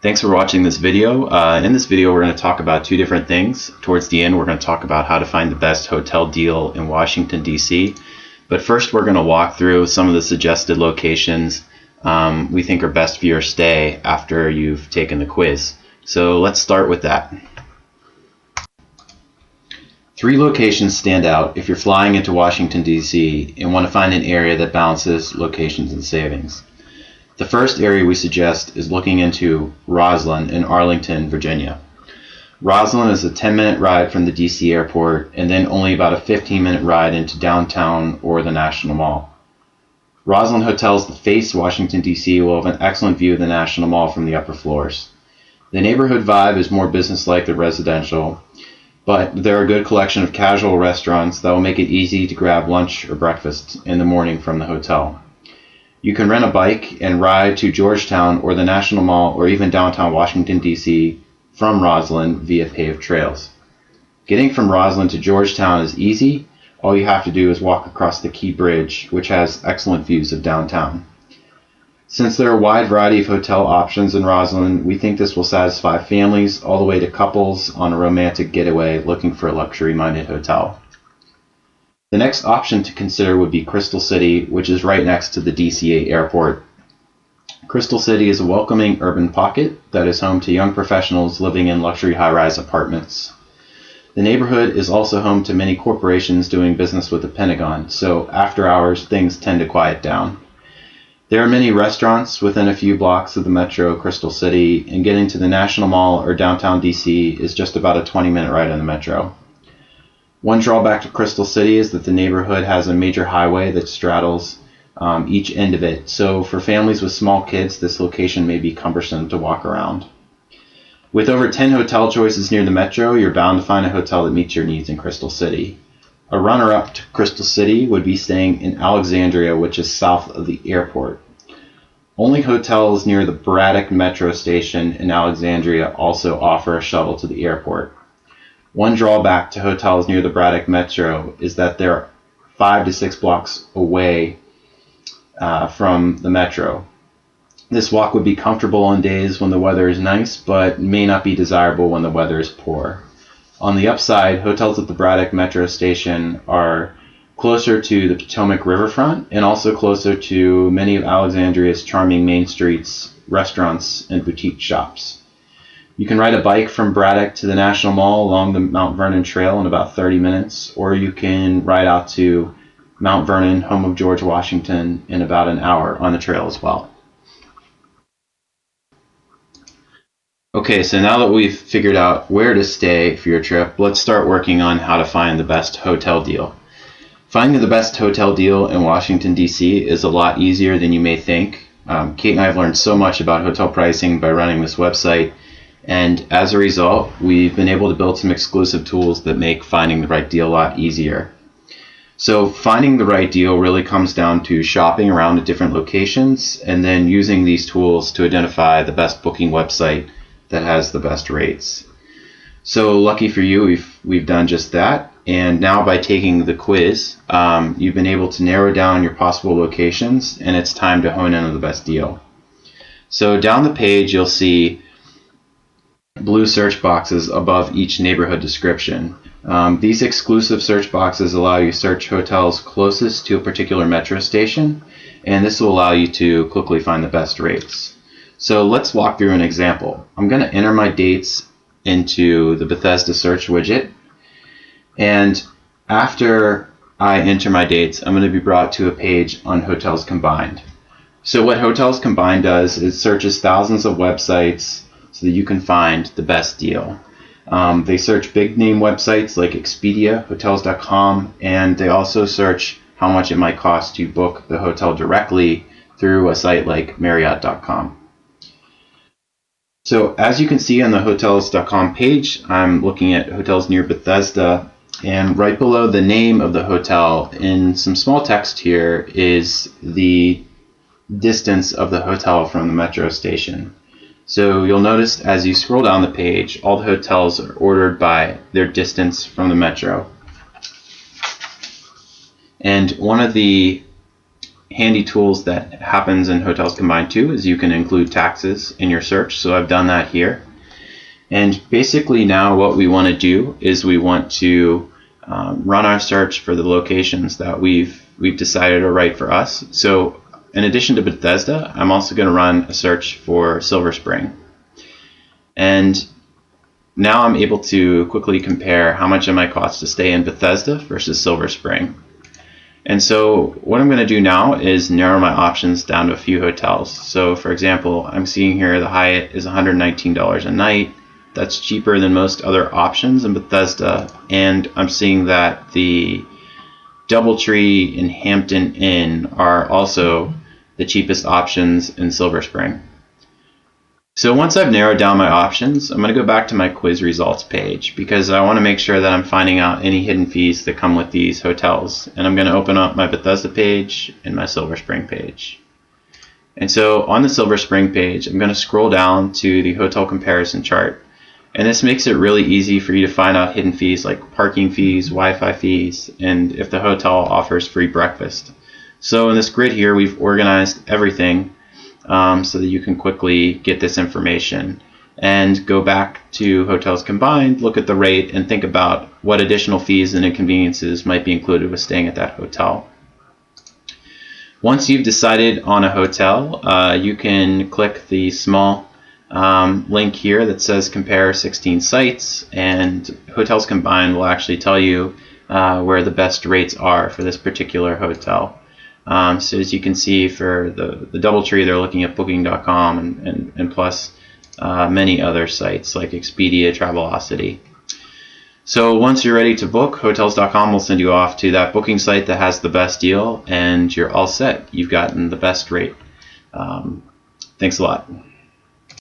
Thanks for watching this video. In this video we're going to talk about two different things. Towards the end we're going to talk about how to find the best hotel deal in Washington, D.C. But first we're going to walk through some of the suggested locations we think are best for your stay after you've taken the quiz. So let's start with that. 3 locations stand out if you're flying into Washington, D.C. and want to find an area that balances locations and savings. The first area we suggest is looking into Roslyn in Arlington, Virginia. Roslyn is a 10-minute ride from the DC airport and then only about a 15-minute ride into downtown or the National Mall. Roslyn hotels that face Washington, D.C. will have an excellent view of the National Mall from the upper floors. The neighborhood vibe is more business-like than residential, but there are a good collection of casual restaurants that will make it easy to grab lunch or breakfast in the morning from the hotel. You can rent a bike and ride to Georgetown or the National Mall or even downtown Washington, D.C. from Roslyn via paved trails. Getting from Roslyn to Georgetown is easy. All you have to do is walk across the Key Bridge, which has excellent views of downtown. Since there are a wide variety of hotel options in Roslyn, we think this will satisfy families all the way to couples on a romantic getaway looking for a luxury-minded hotel. The next option to consider would be Crystal City, which is right next to the DCA airport. Crystal City is a welcoming urban pocket that is home to young professionals living in luxury high-rise apartments. The neighborhood is also home to many corporations doing business with the Pentagon, so after hours things tend to quiet down. There are many restaurants within a few blocks of the metro Crystal City, and getting to the National Mall or downtown DC is just about a 20-minute ride on the metro. One drawback to Crystal City is that the neighborhood has a major highway that straddles each end of it, so for families with small kids this location may be cumbersome to walk around. With over 10 hotel choices near the metro, you're bound to find a hotel that meets your needs in Crystal City. A runner-up to Crystal City would be staying in Alexandria, which is south of the airport. Only hotels near the Braddock Metro station in Alexandria also offer a shuttle to the airport. One drawback to hotels near the Braddock Metro is that they're 5 to 6 blocks away from the metro. This walk would be comfortable on days when the weather is nice, but may not be desirable when the weather is poor. On the upside, hotels at the Braddock Metro station are closer to the Potomac riverfront and also closer to many of Alexandria's charming main streets, restaurants, and boutique shops. You can ride a bike from Braddock to the National Mall along the Mount Vernon Trail in about 30 minutes, or you can ride out to Mount Vernon, home of George Washington, in about an hour on the trail as well. Okay, so now that we've figured out where to stay for your trip, let's start working on how to find the best hotel deal. Finding the best hotel deal in Washington, D.C. is a lot easier than you may think. Kate and I have learned so much about hotel pricing by running this website, and as a result, we've been able to build some exclusive tools that make finding the right deal a lot easier. So finding the right deal really comes down to shopping around at different locations and then using these tools to identify the best booking website that has the best rates. So lucky for you, we've done just that, and now by taking the quiz, you've been able to narrow down your possible locations, and it's time to hone in on the best deal. So down the page you'll see blue search boxes above each neighborhood description. These exclusive search boxes allow you to search hotels closest to a particular metro station, and this will allow you to quickly find the best rates. So let's walk through an example. I'm going to enter my dates into the Bethesda search widget, and after I enter my dates, I'm going to be brought to a page on Hotels Combined. So what Hotels Combined does is searches thousands of websites so that you can find the best deal. They search big name websites like Expedia, Hotels.com, and they also search how much it might cost to book the hotel directly through a site like Marriott.com. So as you can see on the Hotels.com page, I'm looking at hotels near Bethesda, and right below the name of the hotel in some small text here is the distance of the hotel from the metro station. So you'll notice as you scroll down the page, all the hotels are ordered by their distance from the metro. And one of the handy tools that happens in Hotels Combined too is you can include taxes in your search. So I've done that here. And basically now what we want to do is we want to run our search for the locations that we've decided are right for us. So in addition to Bethesda, I'm also going to run a search for Silver Spring. And now I'm able to quickly compare how much it might cost to stay in Bethesda versus Silver Spring. And so what I'm going to do now is narrow my options down to a few hotels. So for example, I'm seeing here the Hyatt is $119 a night. That's cheaper than most other options in Bethesda. And I'm seeing that the DoubleTree and Hampton Inn are also the cheapest options in Silver Spring. So once I've narrowed down my options, I'm going to go back to my quiz results page because I want to make sure that I'm finding out any hidden fees that come with these hotels. And I'm going to open up my Bethesda page and my Silver Spring page. And so on the Silver Spring page, I'm going to scroll down to the hotel comparison chart. And this makes it really easy for you to find out hidden fees like parking fees, Wi-Fi fees, and if the hotel offers free breakfast. So in this grid here, we've organized everything so that you can quickly get this information and go back to Hotels Combined, look at the rate, and think about what additional fees and inconveniences might be included with staying at that hotel. Once you've decided on a hotel, you can click the small link here that says compare 16 sites, and Hotels Combined will actually tell you where the best rates are for this particular hotel. So as you can see, for the DoubleTree, they're looking at Booking.com and plus many other sites like Expedia, Travelocity. So once you're ready to book, Hotels.com will send you off to that booking site that has the best deal, and you're all set. You've gotten the best rate. Thanks a lot.